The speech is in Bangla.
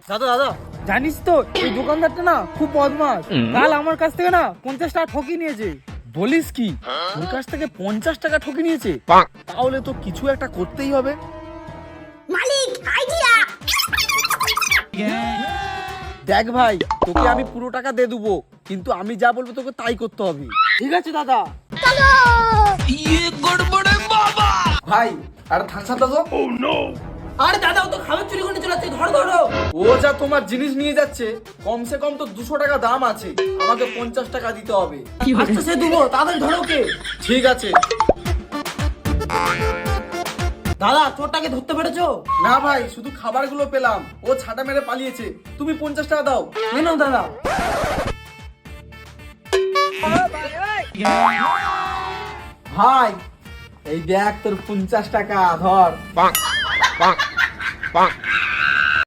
দাদা দাদা, জানিস তো এই দোকানদারটা না খুব বদমাস। কাল আমার কাছ থেকে না 50 টাকা ঠকিয়ে নিয়েছে। বলিস কি, তোর কাছ থেকে 50 টাকা ঠকে নিয়েছে? তাহলে তো কিছু একটা করতেই হবে। মালিক আইডিয়া। দেখ ভাই, তোকে আমি পুরো টাকা দিয়ে দেবো, কিন্তু আমি যা বলবো তোকে তাই করতে হবে। ঠিক আছে দাদা। ভাই আর থামসা দাও। আরে দাদা, ও তো খাবার চুরি করে চলে যাচ্ছে, ধরো ধরো। ও যা তোমার জিনিস নিয়ে যাচ্ছে, কমসে কম তো 200 টাকা দাম আছে, আমাকে 50 টাকা দিতে হবে। আচ্ছা সে দেবো, তাড়াতাড়ি ধরো ওকে। ঠিক আছে। দাদা চোরটাকে ধরতে পেরেছো? না ভাই, শুধু খাবারগুলো পেলাম, ও ছাটা মেরে পালিয়েছে। তুমি 50 টাকা দাও। এই নাও দাদা। ভাই এই দেখ তোর 50 টাকা, ধর।